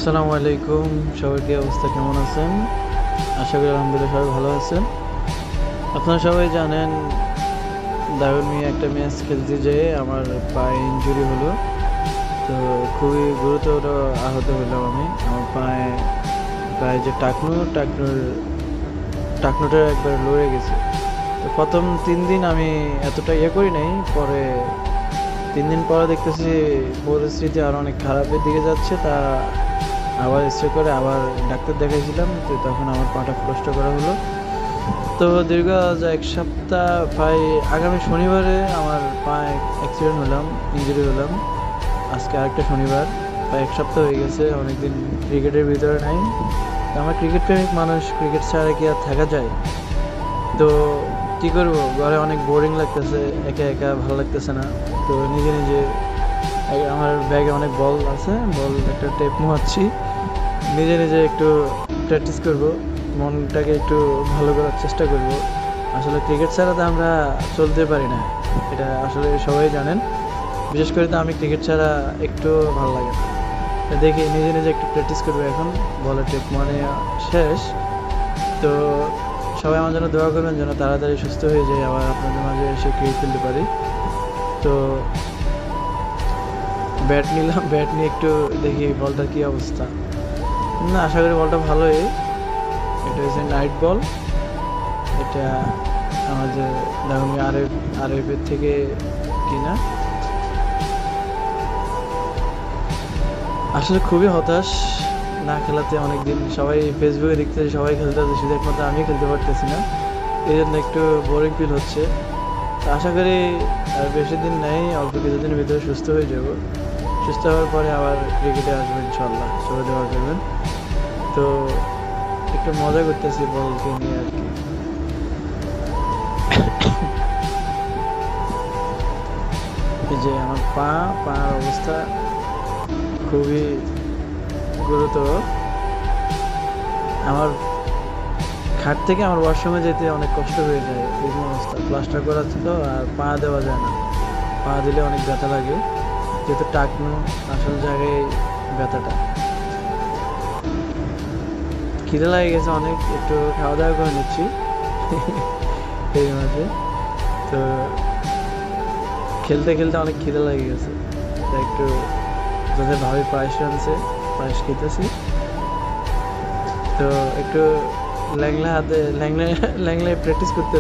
আসসালামু আলাইকুম। সবার কি অবস্থা, কেমন আছেন? আশা করি আলহামদুলিল্লাহ সবাই ভালো আছেন। আপনারা সবাই জানেন, দারুণ নিয়ে একটা ম্যাচ খেলতে যেয়ে আমার পায়ে ইনজুরি হলো। তো খুবই গুরুতর আহত হলাম আমি। আমার পায়ে যে টাকনুটা একবার লড়ে গেছে। তো প্রথম 3 দিন আমি এতটা করি নাই। পরে 3 দিন পরে দেখতেছি পরিস্থিতি আরও অনেক খারাপের দিকে যাচ্ছে। তা আবার স্ট্রে করে আবার ডাক্তার দেখাইছিলাম। তো তখন আমার পাটা প্লাস্ট করা হলো। তো দীর্ঘ আজ 1 সপ্তাহ, প্রায় আগামী শনিবারে আমার পায়ে ইনজুরি হলাম। আজকে আরেকটা শনিবার, প্রায় 1 সপ্তাহ হয়ে গেছে। অনেকদিন ক্রিকেটের ভিতরে নাই। তো আমার ক্রিকেট প্রেমিক মানুষ, ক্রিকেট ছাড়া কি আর থাকা যায়? তো কী করবো, ঘরে অনেক বোরিং লাগতেছে, একা একা ভালো লাগতেছে না। তো নিজে নিজে আমার ব্যাগে অনেক বল আছে, বল একটা টেপ মোয়াচ্ছি, নিজে নিজে একটু প্র্যাকটিস করব, মনটাকে একটু ভালো করার চেষ্টা করব। আসলে ক্রিকেট ছাড়া তো আমরা চলতে পারি না, এটা আসলে সবাই জানেন। বিশেষ করে তো আমি ক্রিকেট ছাড়া একটু ভালো লাগে না। তো দেখি নিজে নিজে একটু প্র্যাকটিস করবো। এখন বলের টেপ মানে শেষ। তো সবাই আমার জন্য দোয়া করবেন যেন তাড়াতাড়ি সুস্থ হয়ে যায়, আবার আপনাদের মাঝে এসে ক্রিকেট খেলতে পারি। তো ব্যাট নিলাম, ব্যাট নিয়ে একটু দেখি বলটার কী অবস্থা। না, আশা করি বলটা ভালোই। এটা হচ্ছে নাইট বল। এটা আমাদের দারুণ আরএফের থেকে কিনা। আসলে খুবই হতাশ না খেলাতে। অনেকদিন সবাই ফেসবুকে দেখতেছি, সবাই খেলতেছে, শুধু একমাত্র আমি খেলতে পারতেছি না। এই জন্য একটু বোরিং ফিল হচ্ছে। তো আশা করি আর বেশি দিন নেই, অল্প কিছুদিনের ভিতরে সুস্থ হয়ে যাব। সুস্থ হওয়ার পরে আবার ক্রিকেটে আসবো ইনশাল্লাহ, সবাই দোয়া করবেন। তো একটু মজা করতেছি বলকে নিয়ে আর কি। এই যে আমার পার অবস্থা খুবই গুরুতর। আমার খাট থেকে আমার ওয়াশরুমে যেতে অনেক কষ্ট হয়ে যায়, এরকম অবস্থা। প্লাস্টার করা ছিল আর পা দেওয়া যায় না, পা দিলে অনেক ব্যথা লাগে, যেহেতু টাকনো আসল জায়গায় ব্যথাটা। খিদে লাগে গেছে অনেক, একটু খাওয়া দাওয়া করে নিচ্ছি এই মাঝে। তো খেলতে খেলতে অনেক খিদে লাগে গেছে, তো একটু যাদের ভাবি পায়েস রাঁধছে, পায়েস খেতেছি। তো একটু ল্যাংলায় প্র্যাকটিস করতে